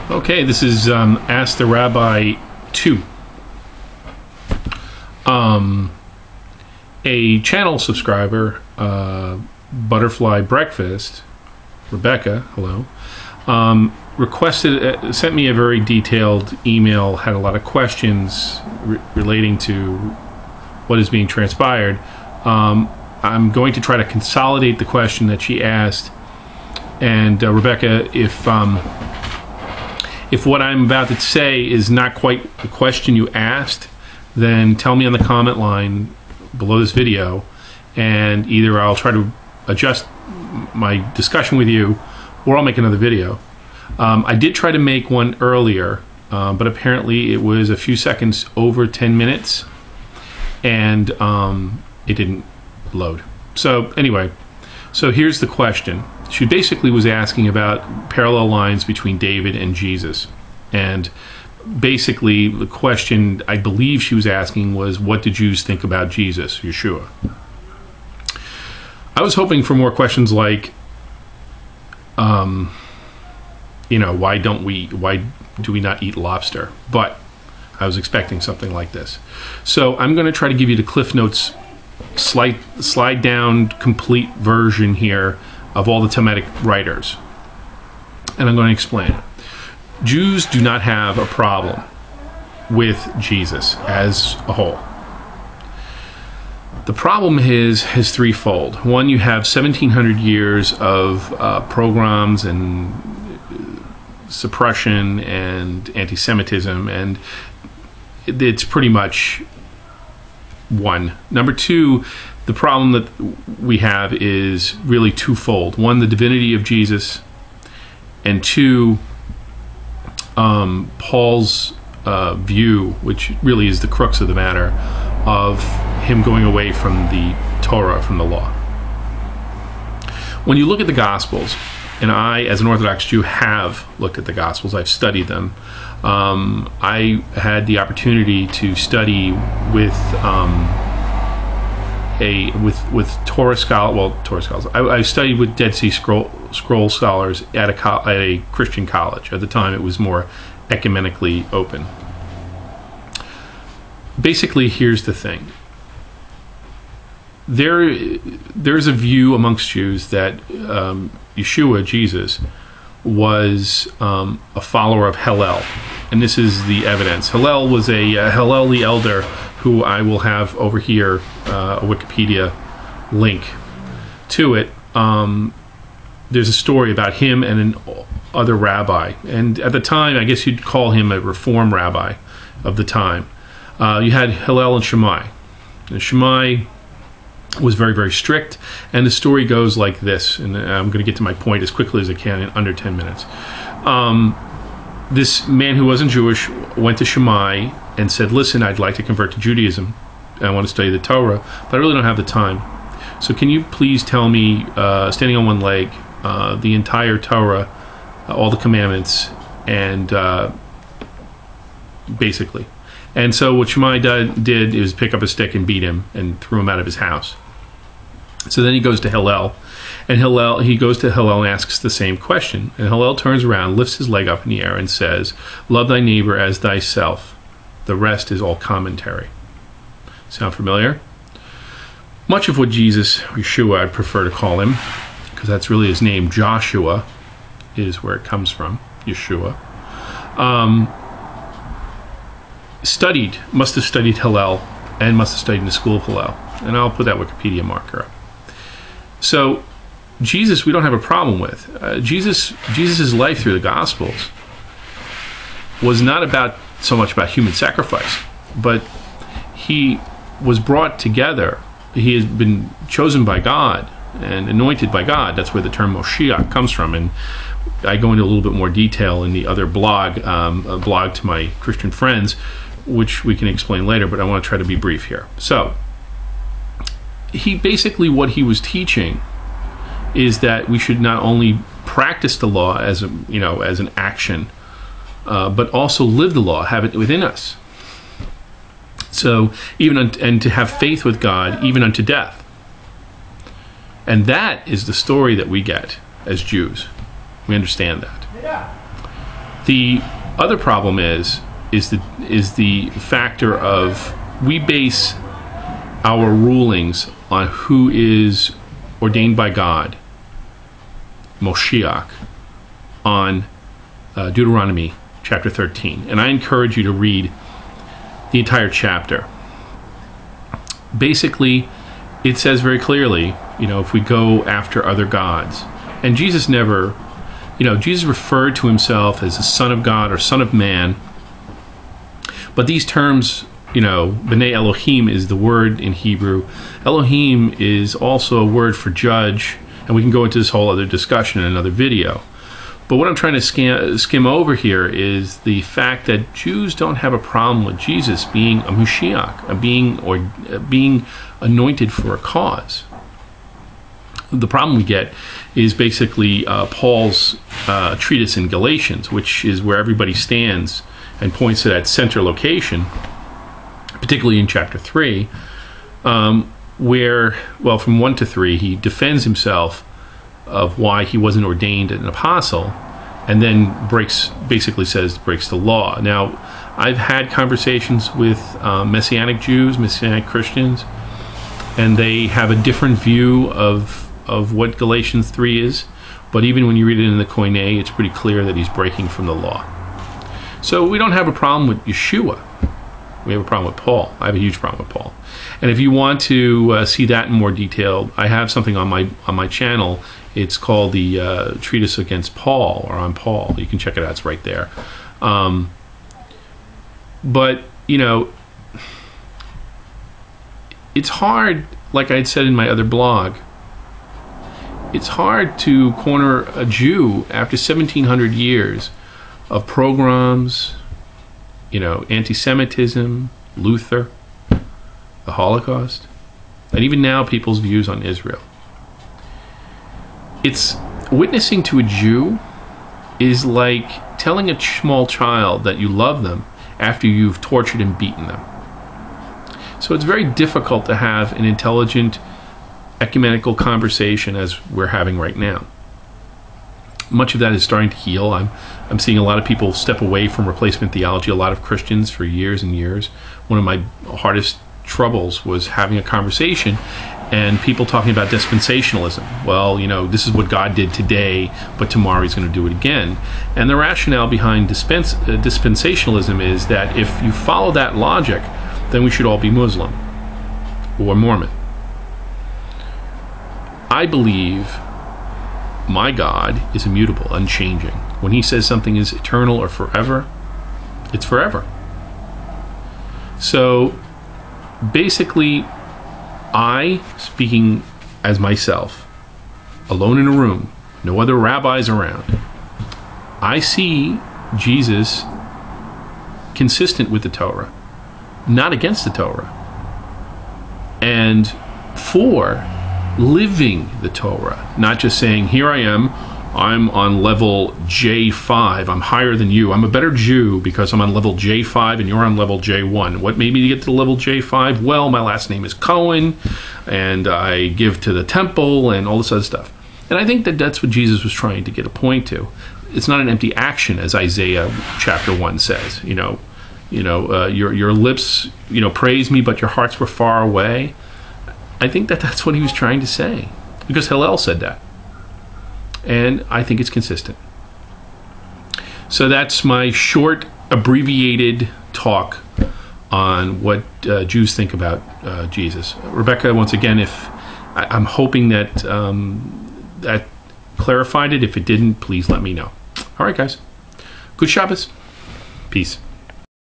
Okay, this is Ask the Rabbi 2. A channel subscriber, ButterflyBreakfast, Rebecca, hello, sent me a very detailed email, had a lot of questions relating to what is being transpired. I'm going to try to consolidate the question that she asked. And Rebecca, if what I'm about to say is not quite the question you asked, then tell me on the comment line below this video, and either I'll try to adjust my discussion with you, or I'll make another video. I did try to make one earlier, but apparently it was a few seconds over 10 minutes, and it didn't load. So anyway, so here's the question. She basically was asking about parallel lines between David and Jesus. And basically the question I believe she was asking was, what do Jews think about Jesus, Yeshua? I was hoping for more questions like, why do we not eat lobster? But I was expecting something like this. So I'm going to try to give you the Cliff Notes slide down complete version here of all the Talmudic writers, and I'm going to explain it. Jews do not have a problem with Jesus as a whole. The problem is threefold. One, you have 1,700 years of pogroms and suppression and anti-Semitism, and it's pretty much one. Number two, the problem that we have is really twofold. One, the divinity of Jesus, and two, Paul's view, which really is the crux of the matter, of him going away from the Torah, from the law. When you look at the Gospels, and I, as an Orthodox Jew, have looked at the Gospels, I've studied them. I had the opportunity to study with Torah scholars. I studied with Dead Sea Scroll scholars at a Christian college. At the time, it was more ecumenically open. Basically, here's the thing. There's a view amongst Jews that Yeshua, Jesus, was a follower of Hillel, and this is the evidence. Hillel was a Hillel the Elder, who I will have over here, a Wikipedia link to it. There's a story about him and an other rabbi, and at the time, I guess you'd call him a Reform rabbi of the time. You had Hillel and Shammai. And Shammai was very, very strict, and the story goes like this, and I'm going to get to my point as quickly as I can in under 10 minutes. This man who wasn't Jewish went to Shammai and said, listen, I'd like to convert to Judaism. I want to study the Torah, but I really don't have the time. So can you please tell me, standing on one leg, the entire Torah, all the commandments, and basically. And so what Shammai did is pick up a stick and beat him and threw him out of his house. So then he goes to Hillel, and he goes to Hillel and asks the same question. And Hillel turns around, lifts his leg up in the air, and says, love thy neighbor as thyself. The rest is all commentary. Sound familiar? Much of what Jesus, Yeshua, I'd prefer to call him, because that's really his name, Joshua, is where it comes from, Yeshua, must have studied Hillel, and must have studied in the school of Hillel. And I'll put that Wikipedia marker up. So Jesus, we don't have a problem with. Jesus' life through the Gospels was not so much about human sacrifice, but he was brought together. He has been chosen by God and anointed by God. That's where the term Moshiach comes from. And I go into a little bit more detail in the other blog, a blog to my Christian friends, which we can explain later, but I want to try to be brief here. So, what he was teaching is that we should not only practice the law as an action, but also live the law, have it within us. So, and to have faith with God, even unto death. And that is the story that we get as Jews. We understand that. The other problem is the factor of we base our rulings on who is ordained by God, Moshiach, on Deuteronomy chapter 13. And I encourage you to read the entire chapter. Basically, it says very clearly, if we go after other gods. And Jesus never, Jesus referred to himself as the Son of God or Son of Man. But these terms, B'nai Elohim is the word in Hebrew. Elohim is also a word for judge, and we can go into this whole other discussion in another video. But what I'm trying to skim over here is the fact that Jews don't have a problem with Jesus being a Mashiach, being anointed for a cause. The problem we get is basically Paul's treatise in Galatians, which is where everybody stands and points to that center location, particularly in chapter 3, where, from 1 to 3, he defends himself of why he wasn't ordained an apostle, and then breaks the law. Now, I've had conversations with Messianic Jews, Messianic Christians, and they have a different view of what Galatians 3 is, but even when you read it in the Koine, it's pretty clear that he's breaking from the law. So we don't have a problem with Yeshua. We have a problem with Paul. I have a huge problem with Paul. And if you want to see that in more detail, I have something on my channel. It's called the Treatise Against Paul, or on Paul. You can check it out. It's right there. But, it's hard, like I had said in my other blog, it's hard to corner a Jew after 1,700 years of pogroms, anti-Semitism, Luther, the Holocaust, and even now people's views on Israel. It's witnessing to a Jew is like telling a small child that you love them after you've tortured and beaten them. So it's very difficult to have an intelligent ecumenical conversation as we're having right now. Much of that is starting to heal. I'm seeing a lot of people step away from replacement theology, a lot of Christians for years and years. One of my hardest troubles was having a conversation and people talking about dispensationalism. Well, this is what God did today, but tomorrow he's going to do it again. And the rationale behind dispensationalism is that if you follow that logic, then we should all be Muslim or Mormon. I believe my God is immutable, unchanging. When he says something is eternal or forever, it's forever. So basically, I, speaking as myself, alone in a room, no other rabbis around, I see Jesus consistent with the Torah, not against the Torah, and for living the Torah, not just saying, here I am, I'm on level J5, I'm higher than you, I'm a better Jew because I'm on level J5 and you're on level J1. What made me to get to level J5? Well, my last name is Cohen, and I give to the temple, and all this other stuff. And I think that that's what Jesus was trying to get a point to. It's not an empty action, as Isaiah chapter 1 says. Your lips, praise me, but your hearts were far away. I think that that's what he was trying to say, because Hillel said that. And I think it's consistent. So that's my short, abbreviated talk on what Jews think about Jesus. Rebecca, once again, if I'm hoping that that clarified it. If it didn't, please let me know. All right, guys. Good Shabbos. Peace.